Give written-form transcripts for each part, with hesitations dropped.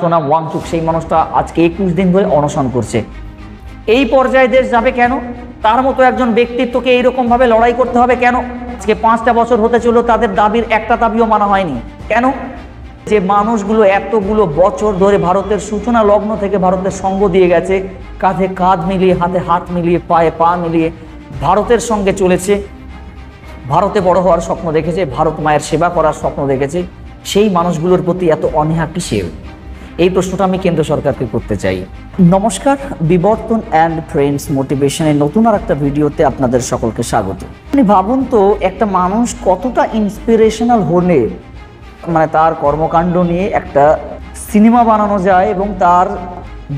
সোনাম ওয়াংচুক সেই মানুষটা আজকে 21 দিন ধরে অনশন করছে। এই পর্যায়ে দেশ যাবে কেন? তার মতো একজন ব্যক্তিত্বকে এইরকম ভাবে লড়াই করতে হবে কেন? আজকে 5টা বছর হতে চলল, তাদের দাবির একটা দাবিও মানা হয়নি কেন? যে মানুষগুলো এতগুলো বছর ধরে ভারতের সূচনা লগ্ন থেকে ভারতের সঙ্গ দিয়ে গেছে, কাঁধে কাঁধ মিলিয়ে, হাতে হাত মিলিয়ে, পায়ে পা মিলিয়ে ভারতের সঙ্গে চলেছে, ভারতে বড় হওয়ার স্বপ্ন দেখেছে, ভারত মায়ের সেবা করার স্বপ্ন দেখেছে, সেই মানুষগুলোর প্রতি এত অনীহা কিসের? এই প্রশ্নটা আমি কেন্দ্র সরকারকে করতে চাই। নমস্কার, বিবর্তন অ্যান্ড ফ্রেন্ডস মোটিভেশনের নতুন আর একটা ভিডিওতে আপনাদের সকলকে স্বাগত। আপনি ভাবুন তো, একটা মানুষ কতটা ইন্সপিরেশনাল হলে মানে তার কর্মকাণ্ড নিয়ে একটা সিনেমা বানানো যায় এবং তার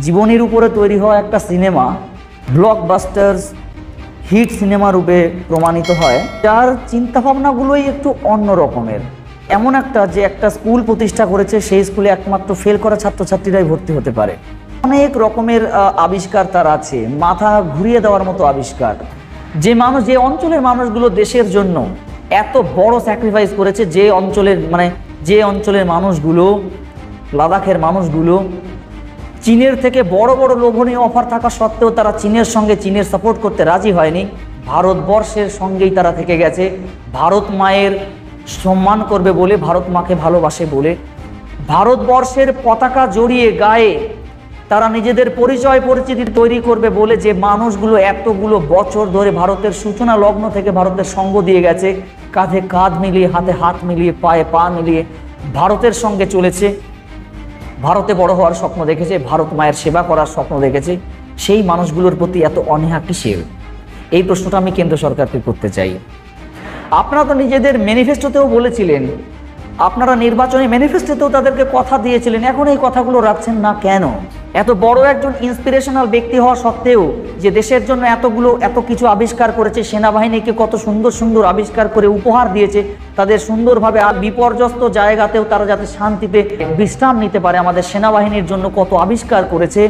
জীবনের উপরে তৈরি হওয়া একটা সিনেমা ব্লকবাস্টার্স হিট সিনেমা রূপে প্রমাণিত হয়, যার চিন্তাভাবনাগুলোই একটু অন্য রকমের। এমন একটা যে একটা স্কুল প্রতিষ্ঠা করেছে, সেই স্কুলে একমাত্র ফেল করা ছাত্রছাত্রীরাই ভর্তি হতে পারে। অনেক রকমের আবিষ্কার তার আছে, মাথা ঘুরিয়ে দেওয়ার মতো আবিষ্কার। যে অঞ্চলের মানুষগুলো দেশের জন্য এত বড় স্যাক্রিফাইস করেছে, যে অঞ্চলের মানুষগুলো, লাদাখের মানুষগুলো চীনের থেকে বড় বড় লোভনীয় অফার থাকা সত্ত্বেও তারা চীনের সাপোর্ট করতে রাজি হয়নি, ভারতবর্ষের সঙ্গেই তারা থেকে গেছে। ভারত মায়ের সম্মান করবে বলে, ভারত মাকে ভালোবাসে বলে, ভারতবর্ষের পতাকা জড়িয়ে গায়ে তারা নিজেদের পরিচিতি তৈরি করবে বলে, যে মানুষগুলো এতগুলো বছর ধরে ভারতের সূচনা লগ্ন থেকে ভারতের সঙ্গ দিয়ে গেছে, কাঁধে কাঁধ মিলিয়ে, হাতে হাত মিলিয়ে, পায়ে পা মিলিয়ে ভারতের সঙ্গে চলেছে, ভারতে বড় হওয়ার স্বপ্ন দেখেছে, ভারত মায়ের সেবা করার স্বপ্ন দেখেছে, সেই মানুষগুলোর প্রতি এত অনীহা কিসের? এই প্রশ্নটা আমি কেন্দ্র সরকারকে করতে চাই। আপনারা তো নিজেদের ম্যানিফেস্টোতেও বলেছিলেন, আপনারা নির্বাচনী ম্যানিফেস্টোতেও তাদেরকে কথা দিয়েছিলেন, এখন এই কথাগুলো রাখছেন না কেন? এত বড় একজন ইন্সপিরেশনাল ব্যক্তি হওয়া সত্ত্বেও, যে দেশের জন্য এত কিছু আবিষ্কার করেছে, সেনাবাহিনীকে কত সুন্দর সুন্দর আবিষ্কার করে উপহার দিয়েছে, তাদের সুন্দরভাবে বিপর্যস্ত জায়গাতেও তারা যাতে শান্তিতে বিশ্রাম নিতে পারে, আমাদের সেনাবাহিনীর জন্য কত আবিষ্কার করেছে,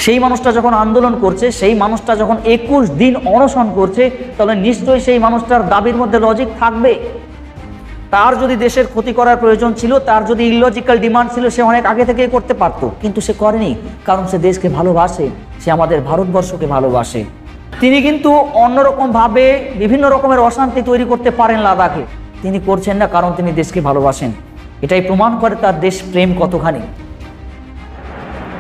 সেই মানুষটা যখন আন্দোলন করছে, সেই মানুষটা যখন 21 দিন অনশন করছে, তাহলে নিশ্চয়ই সেই মানুষটার দাবির মধ্যে লজিক থাকবে। তার যদি দেশের ক্ষতি করার প্রয়োজন ছিল, তার যদি ইললজিক্যাল ডিমান্ড ছিল, সে অনেক আগে থেকেই করতে পারত, কিন্তু সে করেনি, কারণ সে দেশকে ভালোবাসে, সে আমাদের ভারতবর্ষকে ভালোবাসে। তিনি কিন্তু অন্যরকমভাবে বিভিন্ন রকমের অশান্তি তৈরি করতে পারেন লাদাখে, তিনি করছেন না, কারণ তিনি দেশকে ভালোবাসেন। এটাই প্রমাণ করে তার দেশ প্রেম কতখানি।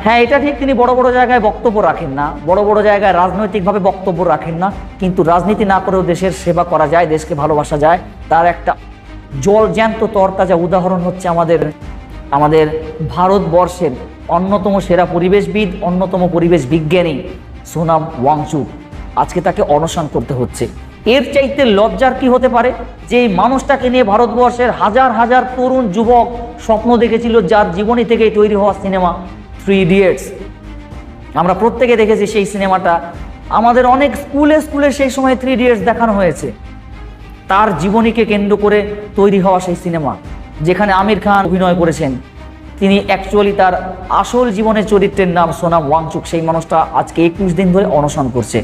হ্যাঁ, এটা ঠিক, তিনি বড় বড় জায়গায় বক্তব্য রাখেন না, বড় বড় জায়গায় রাজনৈতিকভাবে বক্তব্য রাখেন না, কিন্তু রাজনীতি না করেও দেশের সেবা করা যায়, দেশকে ভালোবাসা যায়। তার একটা জল জ্যান্ত তরতাজা উদাহরণ হচ্ছে আমাদের ভারতবর্ষের অন্যতম সেরা পরিবেশবিদ, অন্যতম পরিবেশ বিজ্ঞানী সোনাম ওয়াংচুক। আজকে তাকে অনশন করতে হচ্ছে। এর চাইতে লজ্জার কি হতে পারে? যে মানুষটাকে নিয়ে ভারতবর্ষের হাজার হাজার তরুণ যুবক স্বপ্ন দেখেছিল, যার জীবনী থেকেই তৈরি হওয়া সিনেমা 3 ইডিয়টস। আমরা প্রত্যেকে দেখেছি সেই সিনেমাটা, আমাদের অনেক স্কুলে সেই সময় 3 ইডিয়টস দেখানো হয়েছে। তার জীবনীকে কেন্দ্র করে তৈরি হওয়া সেই সিনেমা, যেখানে আমির খান অভিনয় করেছেন। তিনি অ্যাকচুয়ালি তার আসল জীবনের চরিত্রের নাম সোনাম ওয়াংচুক। সেই মানুষটা আজকে 21 দিন ধরে অনশন করছে।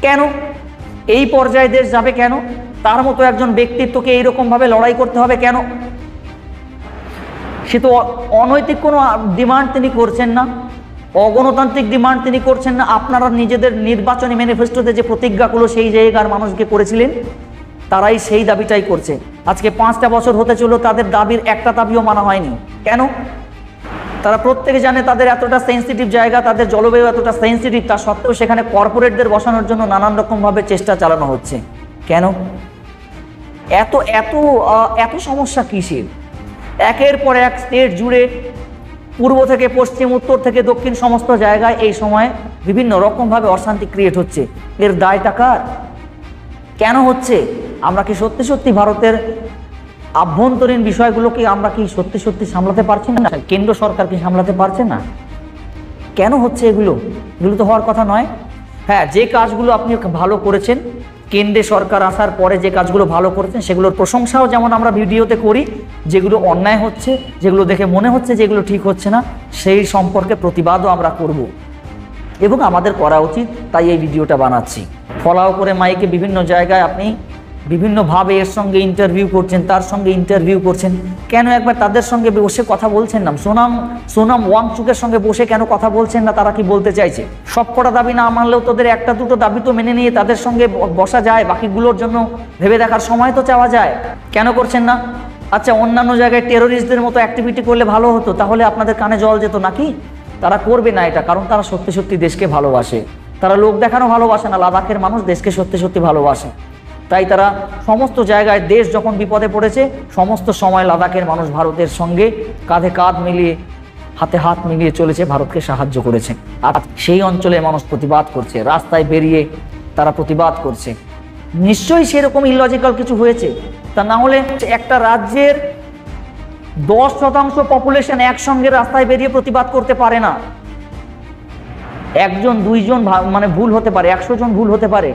কেন? এই পর্যায়ে দেশ যাবে কেন? তার মতো একজন ব্যক্তিত্বকে এইরকমভাবে লড়াই করতে হবে কেন? সে তো অনৈতিক কোনো ডিমান্ড তিনি করছেন না, অগণতান্ত্রিক ডিমান্ড তিনি করছেন না। আপনারা নিজেদের নির্বাচনী ম্যানিফেস্টোতে যে প্রতিজ্ঞাগুলো সেই জায়গার মানুষকে করেছিলেন, তারাই সেই দাবিটাই করছে। আজকে 5টা বছর হতে চলল, তাদের দাবির একটা দাবিও মানা হয়নি কেন? তারা প্রত্যেকে জানে তাদের এতটা সেন্সিটিভ জায়গা, তাদের জলবায়ু এতটা সেন্সিটিভ, তা সত্ত্বেও সেখানে কর্পোরেটদের বসানোর জন্য নানান রকমভাবে চেষ্টা চালানো হচ্ছে কেন? এত সমস্যা কিসের? একের পর এক স্টেট জুড়ে, পূর্ব থেকে পশ্চিম, উত্তর থেকে দক্ষিণ, সমস্ত জায়গায় এই সময় বিভিন্ন রকমভাবে অশান্তি ক্রিয়েট হচ্ছে। এর দায়টা কার? কেন হচ্ছে? আমরা কি সত্যি সত্যি ভারতের আভ্যন্তরীণ বিষয়গুলোকে আমরা কি সত্যি সামলাতে পারছি না? কেন্দ্র সরকার কি সামলাতে পারছে না? কেন হচ্ছে এগুলো তো হওয়ার কথা নয়। হ্যাঁ, যে কাজগুলো আপনি ভালো করেছেন, কেন্দ্রে সরকার আসার পরে যে কাজগুলো ভালো করেছেন, সেগুলোর প্রশংসাও যেমন আমরা ভিডিওতে করি, যেগুলো অন্যায় হচ্ছে, যেগুলো দেখে মনে হচ্ছে যেগুলো ঠিক হচ্ছে না, সেই সম্পর্কে প্রতিবাদও আমরা করব এবং আমাদের করা উচিত, তাই এই ভিডিওটা বানাচ্ছি। ফলাও করে মাইকে বিভিন্ন জায়গায় আপনি বিভিন্নভাবে এর সঙ্গে ইন্টারভিউ করছেন, তার সঙ্গে ইন্টারভিউ করছেন, কেন একবার তাদের সঙ্গে বসে কথা বলছেন না? সোনাম ওয়াংচুকের সঙ্গে বসে কেন কথা বলছেন না? তারা কি বলতে চাইছে? সবকটা দাবি না মানলেও তোদের একটা দুটো দাবি তো মেনে নিয়ে তাদের সঙ্গে বসা যায়, বাকিগুলোর জন্য ভেবে দেখার সময় তো চাওয়া যায়। কেন করছেন না? আচ্ছা, অন্যান্য জায়গায় টেরোরিস্টদের মতো অ্যাক্টিভিটি করলে ভালো হতো, তাহলে আপনাদের কানে জল যেত নাকি? তারা করবে না এটা, কারণ তারা সত্যি সত্যি দেশকে ভালোবাসে। তারা লোক দেখানো ভালোবাসে না, লাদাখের মানুষ দেশকে সত্যি সত্যি ভালোবাসে। তাই তারা সমস্ত জায়গায়, দেশ যখন বিপদে পড়েছে সমস্ত সময় লাদাখের মানুষ ভারতের সঙ্গে কাঁধে কাঁধ মিলিয়ে, হাতে হাত মিলিয়ে চলেছে, ভারতকে সাহায্য করেছে। আর সেই অঞ্চলে মানুষ প্রতিবাদ করছে, রাস্তায় বেরিয়ে তারা প্রতিবাদ করছে। নিশ্চয়ই সেরকম ইলজিক্যাল কিছু হয়েছে, তা না হলে একটা রাজ্যের 10% পপুলেশন একসঙ্গে রাস্তায় বেরিয়ে প্রতিবাদ করতে পারে না। একজন দুইজন মানে ভুল হতে পারে, 100 জন ভুল হতে পারে,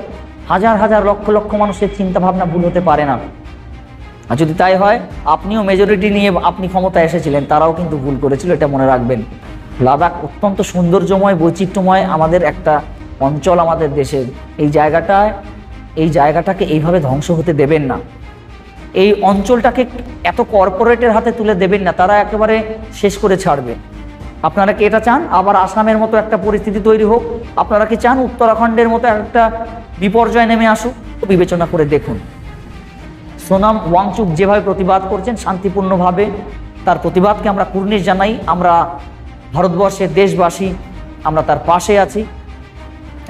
হাজার হাজার লক্ষ লক্ষ মানুষের চিন্তা ভাবনা ভুল হতে পারে না। আর যদি তাই হয়, আপনিও মেজরিটি নিয়ে আপনি ক্ষমতায় এসেছিলেন, তারাও কিন্তু ভুল করেছিল, এটা মনে রাখবেন। লাদাখ অত্যন্ত সৌন্দর্যময়, বৈচিত্র্যময় আমাদের একটা অঞ্চল আমাদের দেশের। এই জায়গাটাকে এইভাবে ধ্বংস হতে দেবেন না। এই অঞ্চলটাকে এত কর্পোরেটের হাতে তুলে দেবেন না, তারা একেবারে শেষ করে ছাড়বে। আপনারা কি এটা চান আবার আসামের মতো একটা পরিস্থিতি তৈরি হোক? আপনারা কি চান উত্তরাখণ্ডের মতো একটা বিপর্যয় নেমে আসুক? বিবেচনা করে দেখুন। সোনাম ওয়াংচুক যেভাবে প্রতিবাদ করছেন শান্তিপূর্ণভাবে, তার প্রতিবাদকে আমরা কুর্নিশ জানাই। আমরা ভারতবর্ষের দেশবাসী, আমরা তার পাশে আছি,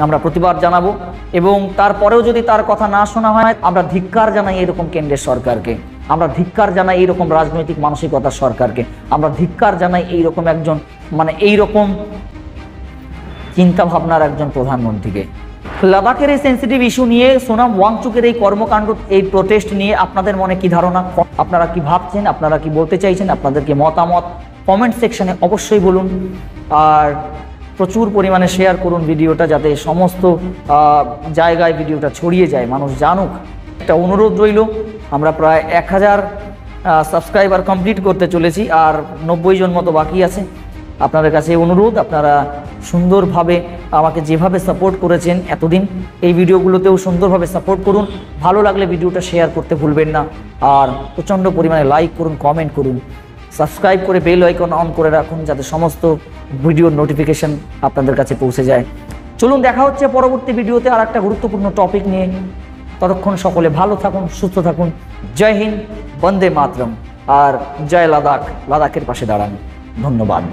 আমরা প্রতিবাদ জানাবো। এবং তারপরেও যদি তার কথা না শোনা হয়, আমরা ধিক্কার জানাই এরকম কেন্দ্রের সরকারকে, আমরা ধিক্কার জানাই এইরকম রাজনৈতিক মানসিকতার সরকারকে, আমরা ধিক্কার জানাই এইরকম একজন এইরকম চিন্তা ভাবনার একজন প্রধানমন্ত্রীকে। লাদাখের এই সেন্সিটিভ ইস্যু নিয়ে, সোনাম ওয়াংচুকের এই কর্মকাণ্ড, এই প্রোটেস্ট নিয়ে আপনাদের মনে কি ধারণা? আপনারা কি ভাবছেন? আপনারা কি বলতে চাইছেন? আপনাদেরকে মতামত কমেন্ট সেকশনে অবশ্যই বলুন। আর প্রচুর পরিমাণে শেয়ার করুন ভিডিওটা, যাতে সমস্ত জায়গায় ভিডিওটা ছড়িয়ে যায়, মানুষ জানুক। একটা অনুরোধ রইল, আমরা প্রায় 1000 সাবস্ক্রাইবার কমপ্লিট করতে চলেছি, আর 90 জন মতো বাকি আছে। আপনাদের কাছে অনুরোধ, আপনারা সুন্দরভাবে আমাকে যেভাবে সাপোর্ট করেছেন এতদিন, এই ভিডিওগুলোতেও সুন্দরভাবে সাপোর্ট করুন। ভালো লাগলে ভিডিওটা শেয়ার করতে ভুলবেন না, আর প্রচণ্ড পরিমাণে লাইক করুন, কমেন্ট করুন, সাবস্ক্রাইব করে বেল আইকন অন করে রাখুন, যাতে সমস্ত ভিডিওর নোটিফিকেশন আপনাদের কাছে পৌঁছে যায়। চলুন, দেখা হচ্ছে পরবর্তী ভিডিওতে আর একটা গুরুত্বপূর্ণ টপিক নিয়ে। ততক্ষণ সকলে ভালো থাকুন, সুস্থ থাকুন। জয় হিন্দ, বন্দে মাতরম, আর জয় লাদাখ, লাদাখের পাশে দাঁড়ান। ধন্যবাদ।